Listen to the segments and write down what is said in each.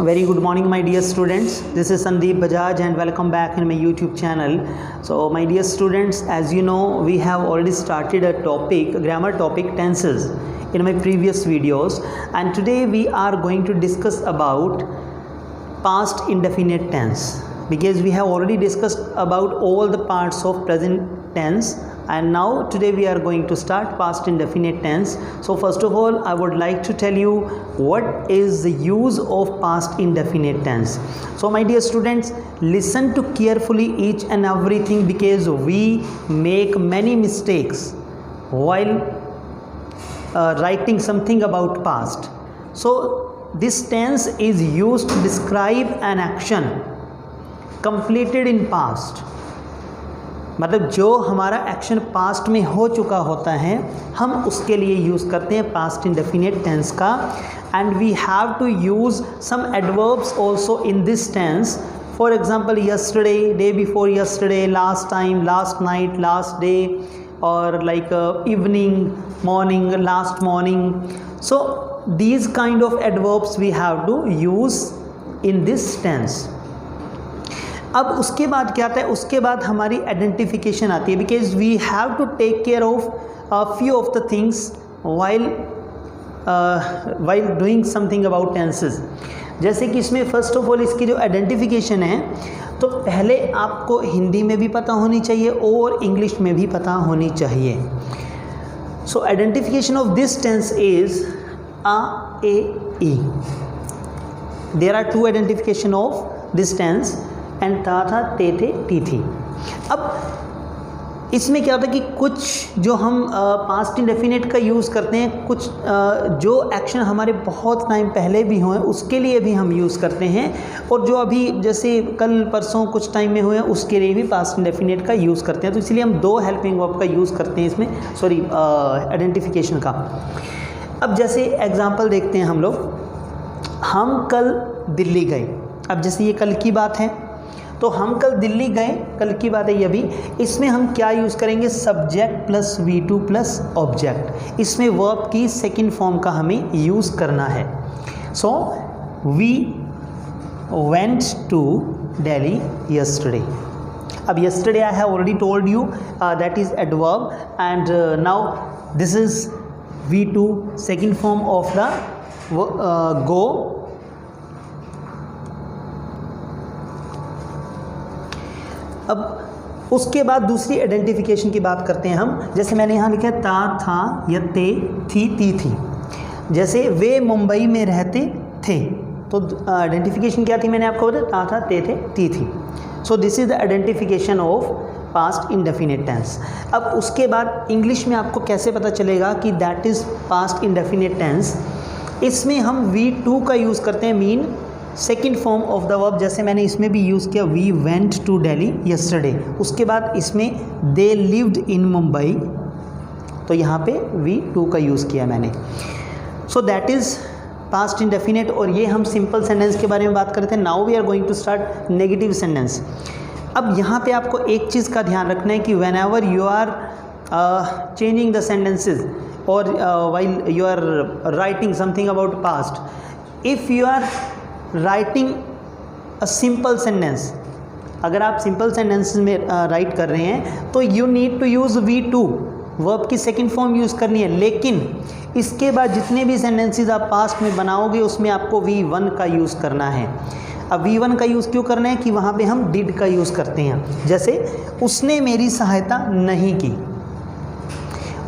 Very good morning, my dear students. This is Sandeep Bajaj and welcome back in my YouTube channel. So my dear students, as you know, we have already started a grammar topic, tenses, in my previous videos, and today we are going to discuss about past indefinite tense, because we have already discussed about all the parts of present tense, and now today we are going to start past indefinite tense. So first of all, I would like to tell you what is the use of past indefinite tense. So my dear students, listen to carefully each and everything, because we make many mistakes while writing something about past. So this tense is used to describe an action completed in past. मतलब जो हमारा action past में हो चुका होता है, हम उसके लिए यूज़ करते हैं पास्ट इंडेफिनिट टेंस का. And we have to use some adverbs also in this tense. For example, yesterday, day before yesterday, last time, last night, last day, और like evening, morning, last morning. So these kind of adverbs we have to use in this tense. अब उसके बाद क्या आता है, उसके बाद हमारी आइडेंटिफिकेशन आती है, because we have to take care of few of the things while doing something about tenses. जैसे कि इसमें फर्स्ट ऑफ ऑल इसकी जो आइडेंटिफिकेशन है, तो पहले आपको हिंदी में भी पता होनी चाहिए और इंग्लिश में भी पता होनी चाहिए. So identification of this tense is A, E. There are two identification of this tense, and था था, ते थे, टी थी. अब इसमें क्या होता है कि कुछ जो हम पास्ट इंडेफिनिट का यूज़ करते हैं, कुछ जो एक्शन हमारे बहुत टाइम पहले भी हुए उसके लिए भी हम यूज़ करते हैं, और जो अभी जैसे कल परसों कुछ टाइम में हुए हैं उसके लिए भी पास्ट इंडेफिनिट का यूज़ करते हैं. तो इसलिए हम दो हेल्पिंग वर्ब का यूज़ करते हैं इसमें, आइडेंटिफिकेशन का. अब जैसे एग्जाम्पल देखते हैं हम लोग. हम कल दिल्ली गए. अब जैसे ये कल की बात है, तो हम कल दिल्ली गए, कल की बात है ये भी. इसमें हम क्या यूज़ करेंगे, subject plus V2 plus object. इसमें वर्ब की सेकंड फॉर्म का हमें यूज़ करना है. So we went to Delhi yesterday. अब yesterday I have already told you that is adverb, and now this is V2 second form of the go. अब उसके बाद दूसरी आइडेंटिफिकेशन की बात करते हैं हम. जैसे मैंने यहाँ लिखा है ता, था, यते, थी, ती थी. जैसे वे मुंबई में रहते थे, तो आइडेंटिफिकेशन क्या थी, मैंने आपको बताया ता था, ते थे, ती थी. So this is the identification of past indefinite tense. अब उसके बाद इंग्लिश में आपको कैसे पता चलेगा कि that is past indefinite tense. इसमें हम V2 का यूज़ करते हैं, mean second form of the verb. जैसे मैंने इसमें भी यूज़ किया, we went to Delhi yesterday. उसके बाद इसमें दे लिव्ड इन मुंबई, तो यहाँ पे V2 का यूज़ किया मैंने. So that is past indefinite. और ये हम सिंपल सेंटेंस के बारे में बात करते हैं. Now we are going to start negative sentence. अब यहाँ पे आपको एक चीज़ का ध्यान रखना है कि whenever you are changing the sentences और while you are writing something about past, if you are writing a simple sentence, अगर आप सिंपल सेंटेंसेस में राइट कर रहे हैं, तो you need to use V2, verb की सेकंड फॉर्म यूज़ करनी है. लेकिन इसके बाद जितने भी सेंटेंसेस आप पास्ट में बनाओगे, उसमें आपको V1 का यूज़ करना है. अब V1 का यूज़ क्यों करना है, कि वहाँ पे हम डिड का यूज़ करते हैं. जैसे उसने मेरी सहायता नहीं की,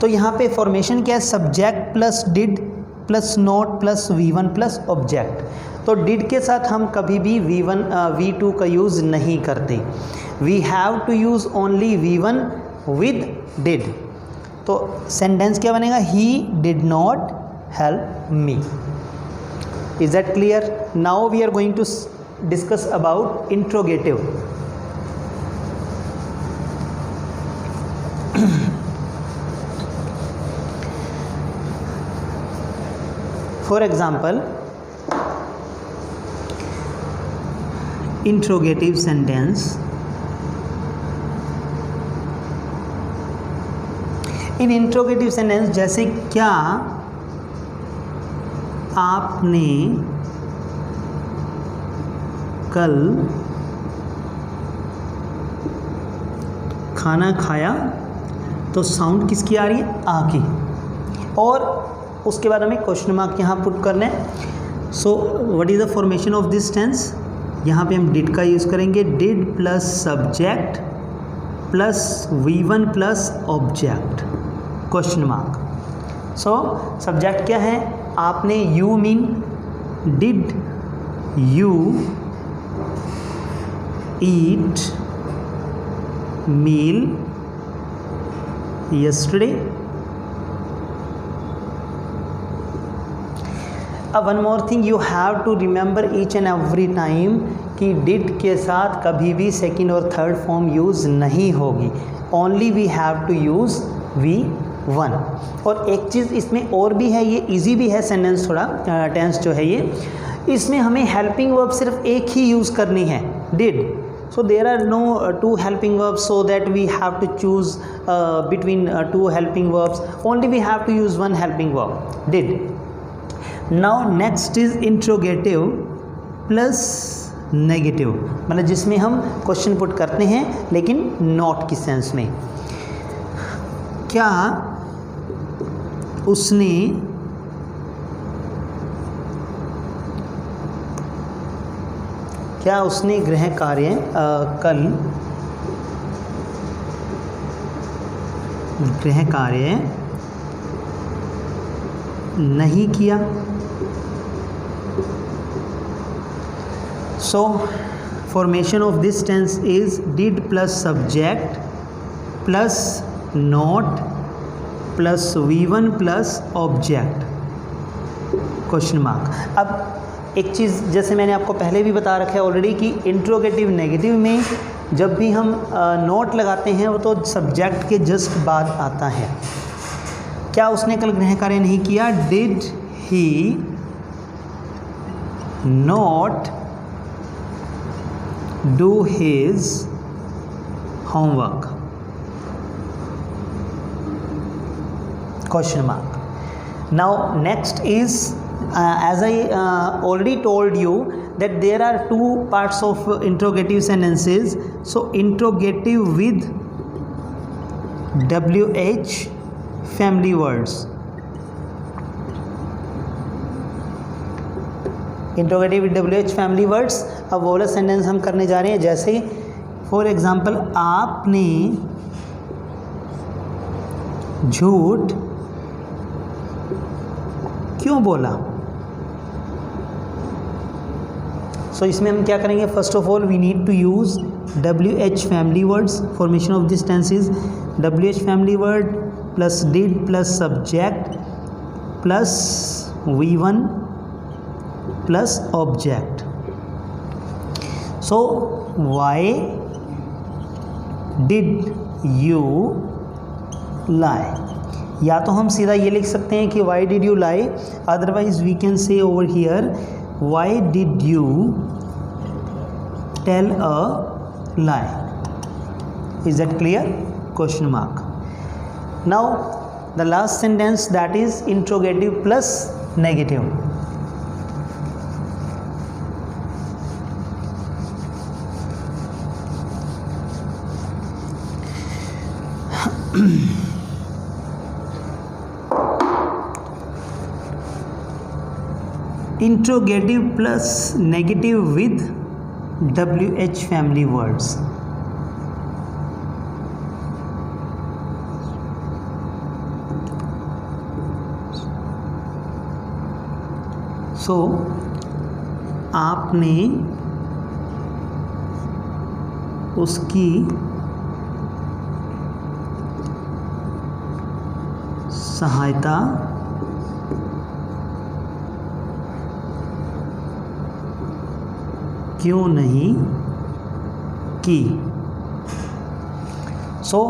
तो यहाँ पे फॉर्मेशन क्या है, subject plus did plus not plus V1 plus object. तो डिड के साथ हम कभी भी V2 का यूज़ नहीं करते. We have to use only V1 with did. तो सेंटेंस क्या बनेगा, he did not help me. Is that clear? Now we are going to discuss about interrogative. For example, interrogative sentence. In interrogative sentence, जैसे क्या आपने कल खाना खाया, तो साउंड किसकी आ रही है? आ की। और उसके बाद हमें क्वेश्चन मार्क यहाँ पुट करना है। So what is the formation of this tense? यहाँ पे हम डिड का यूज़ करेंगे। Did plus subject plus V1 plus object, question mark. So subject क्या है? आपने you mean did you eat meal yesterday? अब one more thing, you have to remember each and every time कि did के साथ कभी भी सेकंड और थर्ड फॉर्म यूज़ नहीं होगी। Only we have to use V1। और एक चीज़ इसमें और भी है, ये इजी भी है सेंटेंस थोड़ा, टेंस जो है ये, इसमें हमें हेल्पिंग वर्ब सिर्फ एक ही यूज़ करनी है, did. So there are no two helping verbs, so that we have to choose between two helping verbs. Only we have to use one helping verb, did. Now next is interrogative plus negative, मतलब जिसमें हम question put करते हैं लेकिन not की sense में। क्या उसने गृह कार्य कल गृह कार्य नहीं किया? So formation of this tense is did plus subject plus not plus V1 plus object, question mark. अब एक चीज़ जैसे मैंने आपको पहले भी बता रखा है ऑलरेडी कि इंट्रोगेटिव नेगेटिव में जब भी हम नोट लगाते हैं वो तो सब्जेक्ट के जस्ट बाद आता है। क्या उसने कल गृह कार्य नहीं किया? Did he not do his homework, question mark. Now next is as I already told you that there are two parts of interrogative sentences. So interrogative with WH family words, interrogative with WH family words। अब वो वाला sentence हम करने जा रहे हैं, जैसे for example आपने झूठ क्यों बोला? सो इसमें हम क्या करेंगे? First of all we need to use WH family words. Formation of this tense is WH family word plus did plus subject plus V1 plus object. So why did you lie? या तो हम सीधा ये लिख सकते हैं कि why did you lie, otherwise we can say over here why did you tell a lie? Is that clear? Question mark. Now the last sentence, that is interrogative plus negative. Interrogative plus negative with WH family words. So आपने उसकी सहायता क्यों नहीं की? So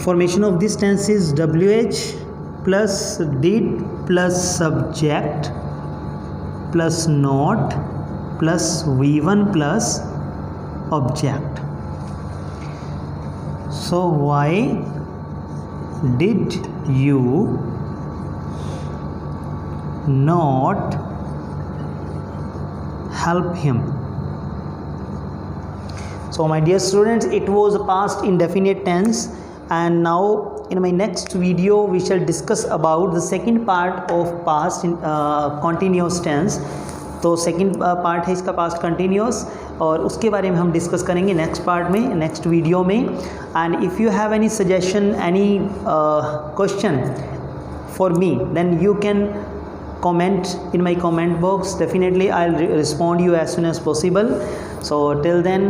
formation of this tense is WH plus did plus subject plus not plus V1 plus object. So why did you not help him? So my dear students, it was past indefinite tense, and now in my next video we shall discuss about the second part of past continuous tense. तो second part है इसका past continuous, और उसके बारे में हम discuss करेंगे next part में, नेक्स्ट वीडियो में. And if you have any suggestion, any question for me, then you can comment in my comment box. Definitely I'll respond you as soon as possible. So till then,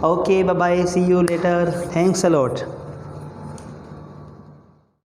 okay, bye bye, see you later. Thanks a lot.